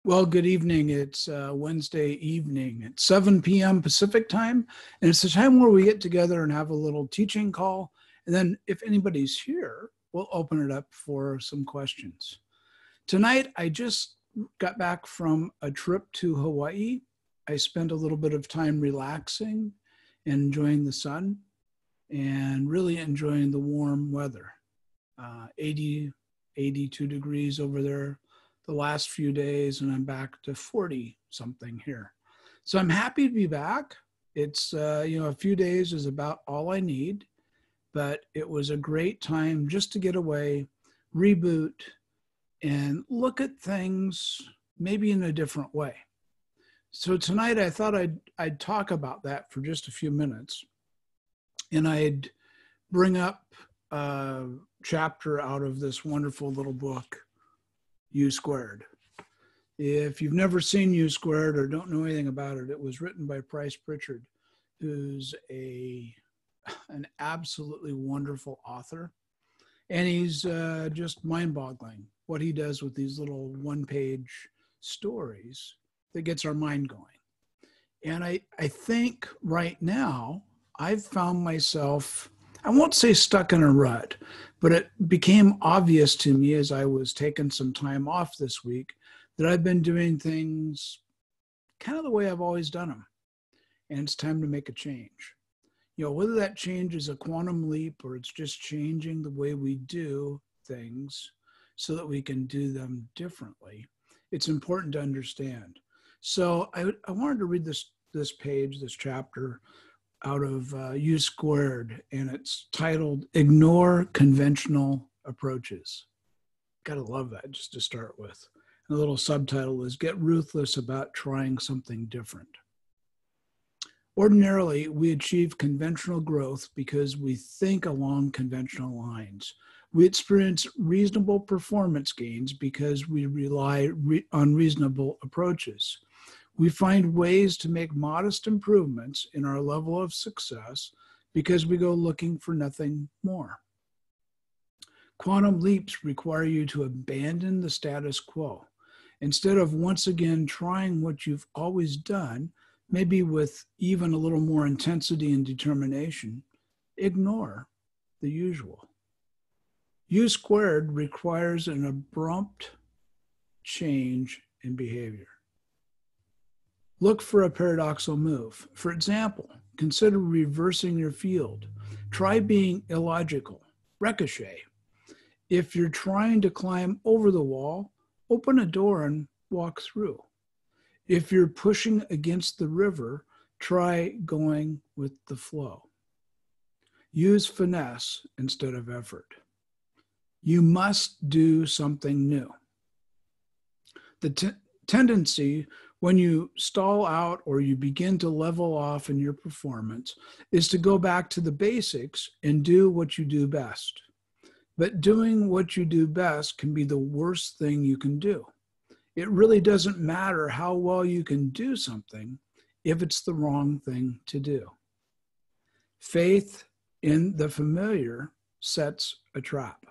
Well, good evening. It's Wednesday evening at 7 p.m. Pacific time. And it's the time where we get together and have a little teaching call. And then if anybody's here, we'll open it up for some questions. Tonight, I just got back from a trip to Hawaii. I spent a little bit of time relaxing and enjoying the sun and really enjoying the warm weather. 80, 82 degrees over there the last few days, and I'm back to 40 something here. So I'm happy to be back. It's, a few days is about all I need, but it was a great time just to get away, reboot, and look at things maybe in a different way. So tonight I thought I'd talk about that for just a few minutes, and I'd bring up a chapter out of this wonderful little book, U Squared. If you've never seen U Squared or don't know anything about it, it was written by Price Pritchard, who's an absolutely wonderful author. And he's just mind-boggling what he does with these little one-page stories that gets our mind going. And I think right now I've found myself, I won't say stuck in a rut, but it became obvious to me as I was taking some time off this week that I've been doing things kind of the way I've always done them. And it's time to make a change. Whether that change is a quantum leap or it's just changing the way we do things so that we can do them differently, it's important to understand. So I wanted to read this page, this chapter, out of U Squared, and it's titled Ignore Conventional Approaches. Gotta love that just to start with. And the little subtitle is Get Ruthless About Trying Something Different. Ordinarily, we achieve conventional growth because we think along conventional lines. We experience reasonable performance gains because we rely on reasonable approaches. We find ways to make modest improvements in our level of success because we go looking for nothing more. Quantum leaps require you to abandon the status quo. Instead of once again trying what you've always done, maybe with even a little more intensity and determination, ignore the usual. U Squared requires an abrupt change in behavior. Look for a paradoxical move. For example, consider reversing your field. Try being illogical. Ricochet. If you're trying to climb over the wall, open a door and walk through. If you're pushing against the river, try going with the flow. Use finesse instead of effort. You must do something new. The tendency when you stall out or you begin to level off in your performance is to go back to the basics and do what you do best. But doing what you do best can be the worst thing you can do. It really doesn't matter how well you can do something if it's the wrong thing to do. Faith in the familiar sets a trap.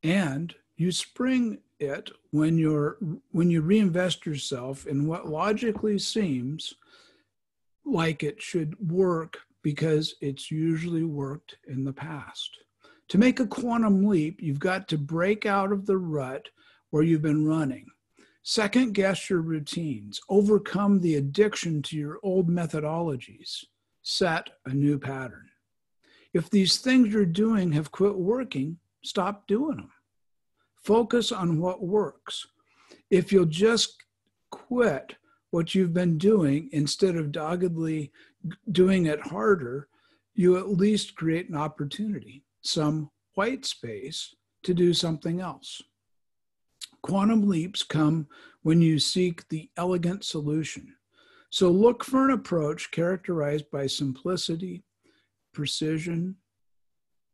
And you spring it when you reinvest yourself in what logically seems like it should work because it's usually worked in the past. To make a quantum leap, you've got to break out of the rut where you've been running. Second guess your routines. Overcome the addiction to your old methodologies. Set a new pattern. If these things you're doing have quit working, stop doing them. Focus on what works. If you'll just quit what you've been doing instead of doggedly doing it harder, you at least create an opportunity, some white space to do something else. Quantum leaps come when you seek the elegant solution. So look for an approach characterized by simplicity, precision,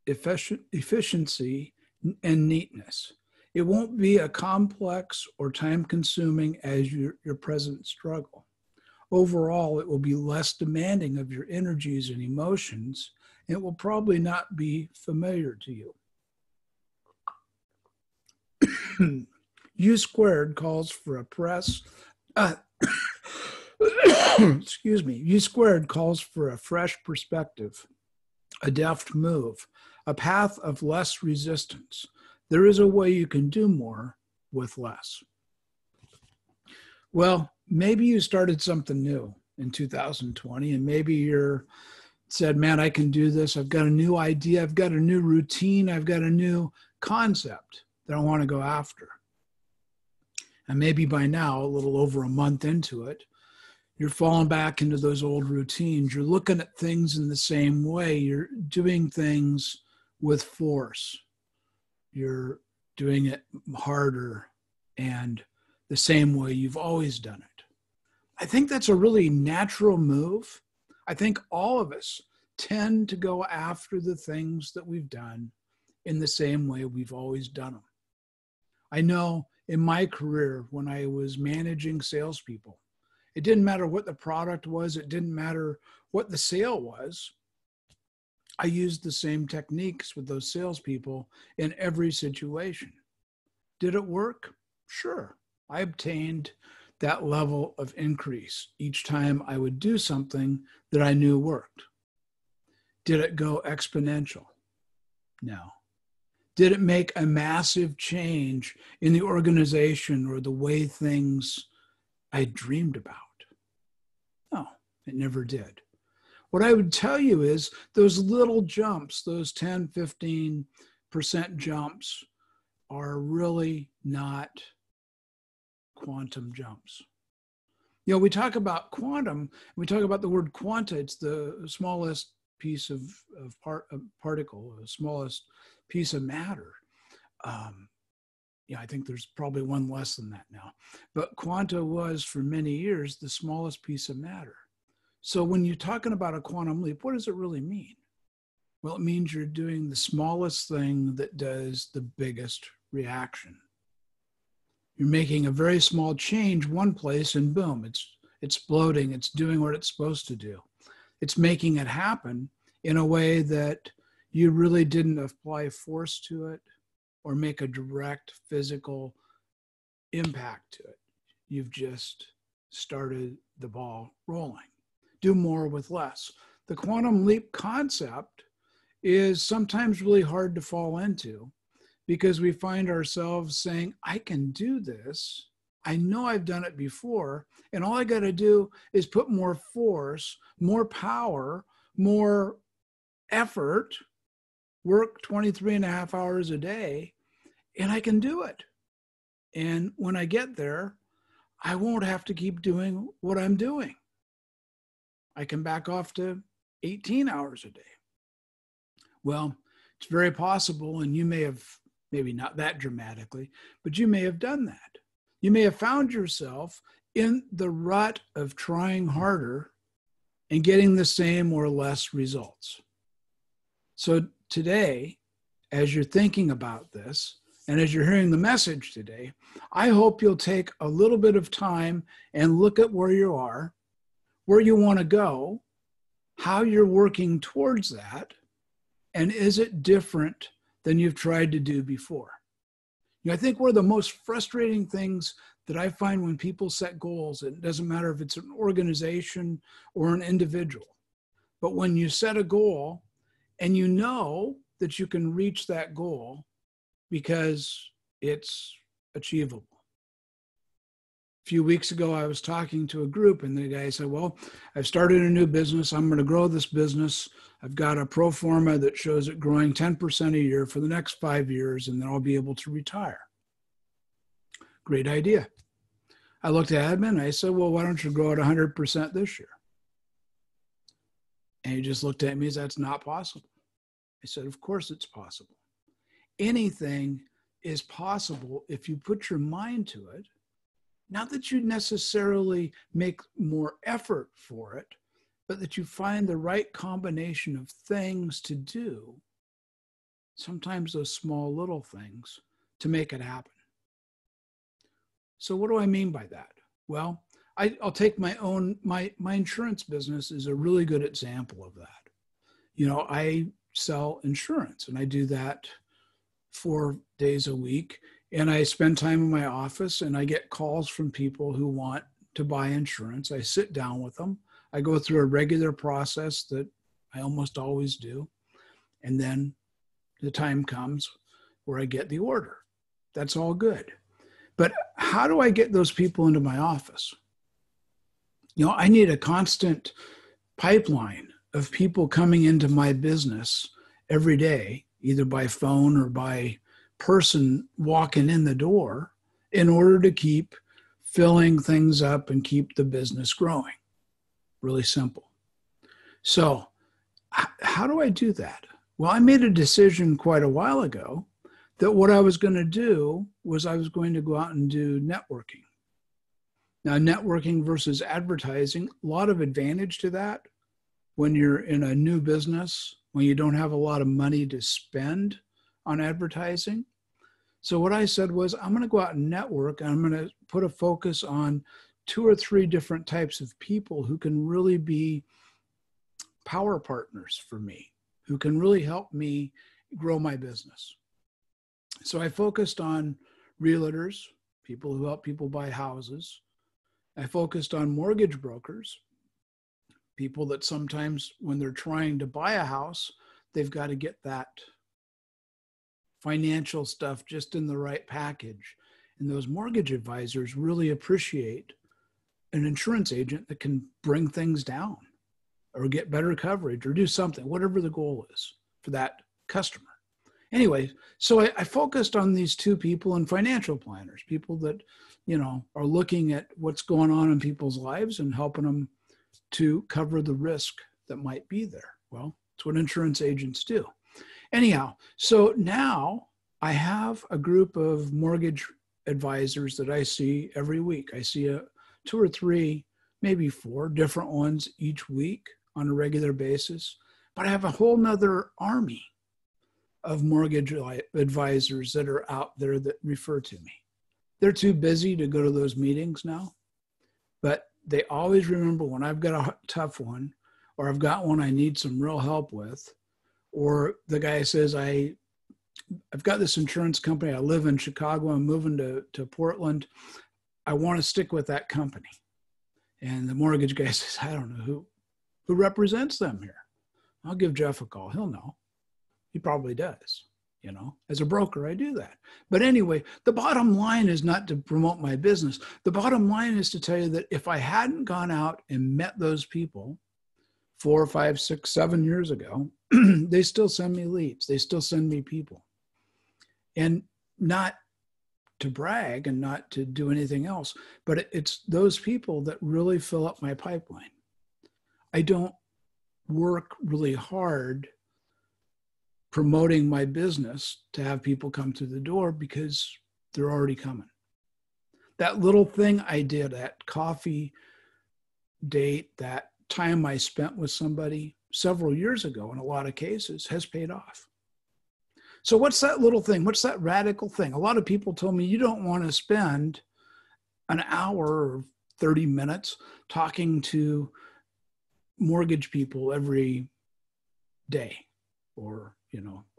efficiency, and neatness. It won't be as complex or time-consuming as your present struggle. Overall, it will be less demanding of your energies and emotions, and it will probably not be familiar to you. U squared calls for a press. Excuse me. U squared calls for a fresh perspective, a deft move, a path of less resistance. There is a way you can do more with less. Well, maybe you started something new in 2020, and maybe you're said, man, I can do this. I've got a new idea. I've got a new routine. I've got a new concept that I want to go after. And maybe by now, a little over a month into it, you're falling back into those old routines. You're looking at things in the same way. You're doing things with force. You're doing it harder and the same way you've always done it. I think that's a really natural move. I think all of us tend to go after the things that we've done in the same way we've always done them. I know in my career, when I was managing salespeople, it didn't matter what the product was. It didn't matter what the sale was. I used the same techniques with those salespeople in every situation. Did it work? Sure. I obtained that level of increase each time I would do something that I knew worked. Did it go exponential? No. Did it make a massive change in the organization or the way things I dreamed about? No, it never did. What I would tell you is those little jumps, those 10, 15% jumps are really not quantum jumps. You know, we talk about quantum, we talk about the word quanta, it's the smallest piece of particle, the smallest piece of matter. I think there's probably one less than that now. But quanta was for many years the smallest piece of matter. So when you're talking about a quantum leap, what does it really mean? Well, it means you're doing the smallest thing that does the biggest reaction. You're making a very small change one place and boom, it's exploding. It's doing what it's supposed to do. It's making it happen in a way that you really didn't apply force to it or make a direct physical impact to it. You've just started the ball rolling. Do more with less. The quantum leap concept is sometimes really hard to fall into because we find ourselves saying, I can do this. I know I've done it before, and all I got to do is put more force, more power, more effort, work 23 and a half hours a day, and I can do it. And when I get there, I won't have to keep doing what I'm doing. I can back off to 18 hours a day. Well, it's very possible, and you may have, maybe not that dramatically, but you may have done that. You may have found yourself in the rut of trying harder and getting the same or less results. So today, as you're thinking about this, and as you're hearing the message today, I hope you'll take a little bit of time and look at where you are, where you want to go, how you're working towards that, and is it different than you've tried to do before? I think one of the most frustrating things that I find when people set goals, it doesn't matter if it's an organization or an individual, but when you set a goal and you know that you can reach that goal because it's achievable. A few weeks ago, I was talking to a group and the guy said, well, I've started a new business. I'm going to grow this business. I've got a pro forma that shows it growing 10% a year for the next 5 years, and then I'll be able to retire. Great idea. I looked at him and I said, well, why don't you grow at 100% this year? And he just looked at me and said, that's not possible. I said, of course it's possible. Anything is possible if you put your mind to it. Not that you necessarily make more effort for it, but that you find the right combination of things to do, sometimes those small little things, to make it happen. So what do I mean by that? Well, I'll take my insurance business is a really good example of that. I sell insurance and I do that 4 days a week. And I spend time in my office and I get calls from people who want to buy insurance. I sit down with them. I go through a regular process that I almost always do. And then the time comes where I get the order. That's all good. But how do I get those people into my office? I need a constant pipeline of people coming into my business every day, either by phone or by person walking in the door, in order to keep filling things up and keep the business growing. Really simple. So how do I do that? Well, I made a decision quite a while ago that what I was going to do was I was going to go out and do networking. Now, networking versus advertising, a lot of advantage to that when you're in a new business, when you don't have a lot of money to spend on advertising. So what I said was, I'm going to go out and network, and I'm going to put a focus on 2 or 3 different types of people who can really be power partners for me, who can really help me grow my business. So I focused on realtors, people who help people buy houses. I focused on mortgage brokers, people that sometimes when they're trying to buy a house, they've got to get that financial stuff just in the right package. And those mortgage advisors really appreciate an insurance agent that can bring things down or get better coverage or do something, whatever the goal is for that customer. Anyway, so I focused on these 2 people and financial planners, people that, are looking at what's going on in people's lives and helping them to cover the risk that might be there. Well, it's what insurance agents do. Anyhow, so now I have a group of mortgage advisors that I see every week. I see 2 or 3, maybe 4 different ones each week on a regular basis. But I have a whole nother army of mortgage advisors that are out there that refer to me. They're too busy to go to those meetings now, but they always remember when I've got a tough one, or I've got one I need some real help with, or the guy says, I've got this insurance company. I live in Chicago. I'm moving to Portland. I want to stick with that company. And the mortgage guy says, I don't know who represents them here. I'll give Jeff a call. He'll know. He probably does. As a broker, I do that. But anyway, the bottom line is not to promote my business. The bottom line is to tell you that if I hadn't gone out and met those people 4, 5, 6, 7 years ago, they still send me leads. They still send me people. And not to brag and not to do anything else, but it's those people that really fill up my pipeline. I don't work really hard promoting my business to have people come through the door because they're already coming. That little thing I did, that coffee date, that time I spent with somebody several years ago in a lot of cases has paid off. So what's that little thing? What's that radical thing? A lot of people told me you don't want to spend an hour or 30 minutes talking to mortgage people every day, or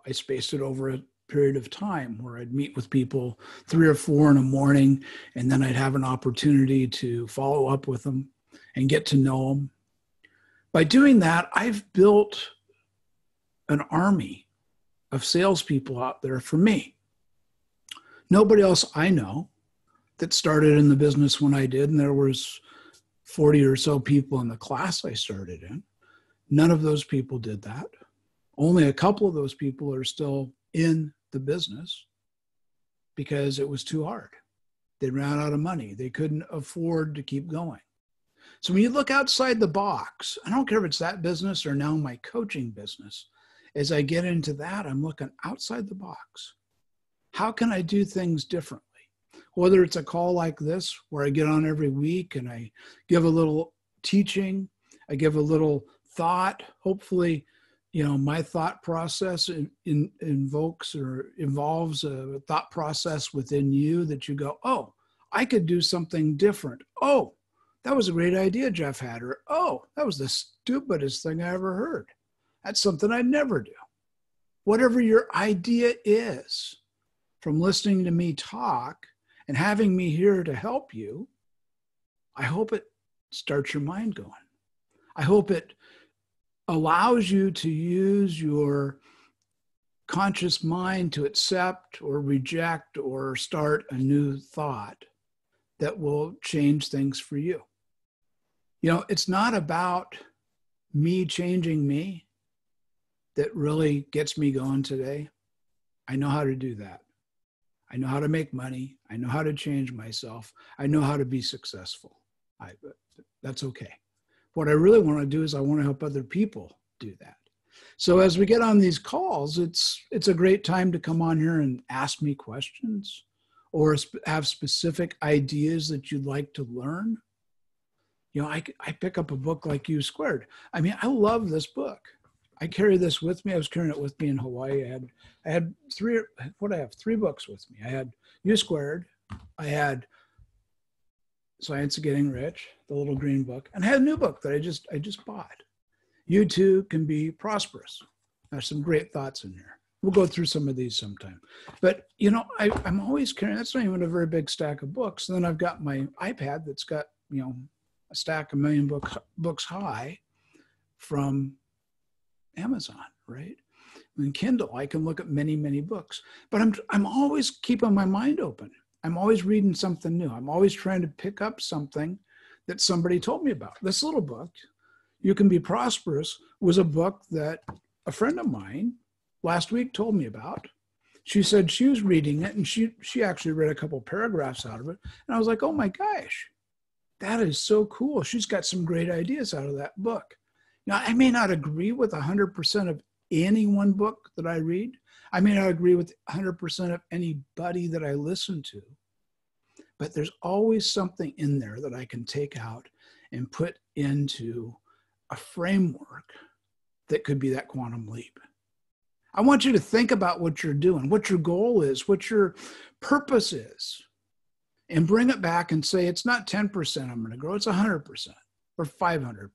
I spaced it over a period of time where I'd meet with people 3 or 4 in the morning, and then I'd have an opportunity to follow up with them and get to know them. By doing that, I've built an army of salespeople out there for me. Nobody else I know that started in the business when I did, and there was 40 or so people in the class I started in. None of those people did that. Only a couple of those people are still in the business because it was too hard. They ran out of money. They couldn't afford to keep going. So when you look outside the box, I don't care if it's that business or now my coaching business, as I get into that, I'm looking outside the box. How can I do things differently? Whether it's a call like this, where I get on every week and I give a little teaching, I give a little thought, hopefully, my thought process invokes or involves a thought process within you that you go, oh, I could do something different. Oh, that was a great idea Jeff had. Or, oh, that was the stupidest thing I ever heard. That's something I'd never do. Whatever your idea is from listening to me talk and having me here to help you, I hope it starts your mind going. I hope it allows you to use your conscious mind to accept or reject or start a new thought that will change things for you. You know, it's not about me changing me that really gets me going today. I know how to do that. I know how to make money. I know how to change myself. I know how to be successful. That's okay. What I really want to do is I want to help other people do that. So as we get on these calls, it's a great time to come on here and ask me questions or have specific ideas that you'd like to learn. You know, I pick up a book like U Squared. I mean, I love this book. I carry this with me. I was carrying it with me in Hawaii. I had three books with me. I had U Squared. I had Science of Getting Rich, the little green book, and I had a new book that I just bought. You too can be prosperous. There's some great thoughts in here. We'll go through some of these sometime. But, you know, I'm always carrying, that's not even a very big stack of books. And then I've got my iPad that's got, you know, a stack of million books high from Amazon, right? In Kindle, I can look at many, many books. But I'm always keeping my mind open. I'm always reading something new. I'm always trying to pick up something that somebody told me about. This little book, You Can Be Prosperous, was a book that a friend of mine last week told me about. She said she was reading it, and she actually read a couple paragraphs out of it. And I was like, oh my gosh, that is so cool. She's got some great ideas out of that book. Now, I may not agree with 100% of any one book that I read. I may not agree with 100% of anybody that I listen to. But there's always something in there that I can take out and put into a framework that could be that quantum leap. I want you to think about what you're doing, what your goal is, what your purpose is, and bring it back and say, it's not 10% I'm going to grow, it's 100% or 500%.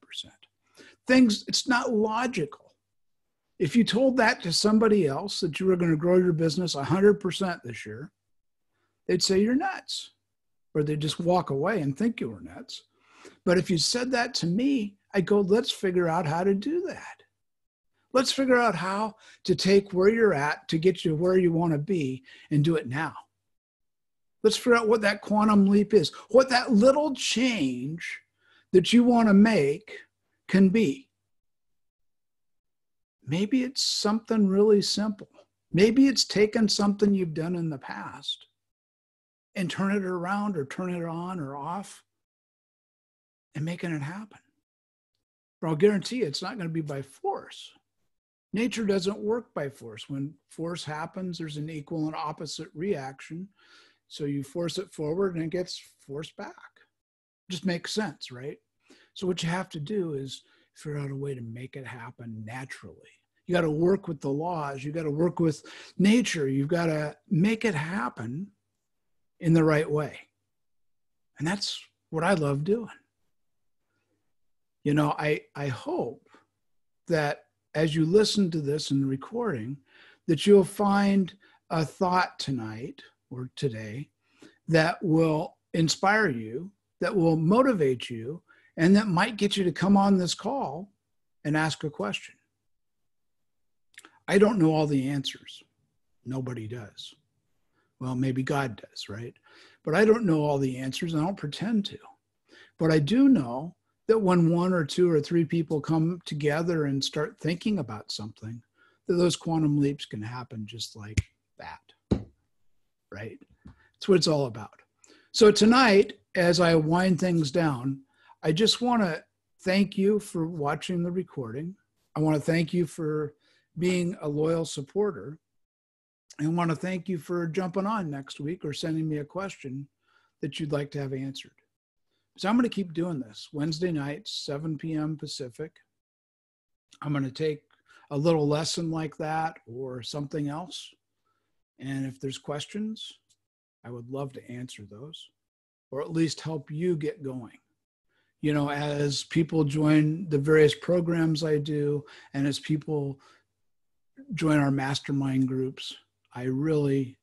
Things, it's not logical. If you told that to somebody else that you were going to grow your business 100% this year, they'd say you're nuts, or they'd just walk away and think you were nuts. But if you said that to me, I'd go, let's figure out how to do that. Let's figure out how to take where you're at to get you where you want to be and do it now. Let's figure out what that quantum leap is, what that little change that you want to make can be. Maybe it's something really simple. Maybe it's taking something you've done in the past and turn it around or turn it on or off and making it happen. But I'll guarantee you it's not going to be by force. Nature doesn't work by force. When force happens, there's an equal and opposite reaction. So you force it forward and it gets forced back. Just makes sense, right? So what you have to do is figure out a way to make it happen naturally. You got to work with the laws. You got to work with nature. You've got to make it happen in the right way. And that's what I love doing. You know, I hope that as you listen to this in the recording, that you'll find a thought tonight or today that will inspire you, that will motivate you, and that might get you to come on this call and ask a question. I don't know all the answers. Nobody does. Well, maybe God does, right? But I don't know all the answers, and I don't pretend to. But I do know that when one or two or three people come together and start thinking about something, that those quantum leaps can happen just like that, right? That's what it's all about. So tonight, as I wind things down, I just want to thank you for watching the recording. I want to thank you for being a loyal supporter. I want to thank you for jumping on next week or sending me a question that you'd like to have answered. So I'm going to keep doing this Wednesday nights, 7 p.m. Pacific. I'm going to take a little lesson like that or something else. And if there's questions, I would love to answer those or at least help you get going. You know, as people join the various programs I do and as people join our mastermind groups, I really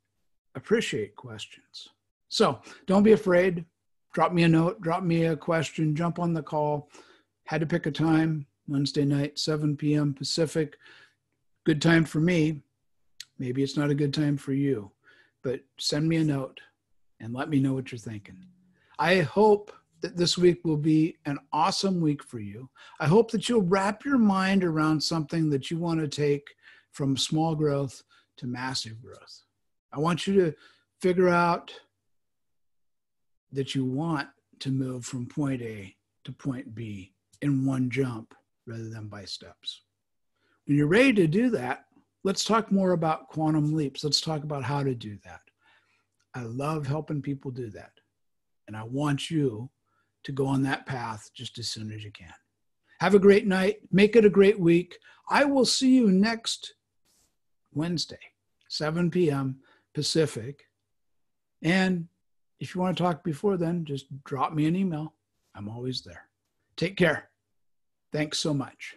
appreciate questions. So don't be afraid. Drop me a note, drop me a question, jump on the call. Had to pick a time, Wednesday night, 7 p.m. Pacific. Good time for me. Maybe it's not a good time for you, but send me a note and let me know what you're thinking. I hope that this week will be an awesome week for you. I hope that you'll wrap your mind around something that you want to take from small growth to massive growth. I want you to figure out that you want to move from point A to point B in one jump rather than by steps. When you're ready to do that, let's talk more about quantum leaps. Let's talk about how to do that. I love helping people do that. And I want you to go on that path just as soon as you can. Have a great night. Make it a great week. I will see you next Wednesday, 7 p.m. Pacific. And if you want to talk before then, just drop me an email. I'm always there. Take care. Thanks so much.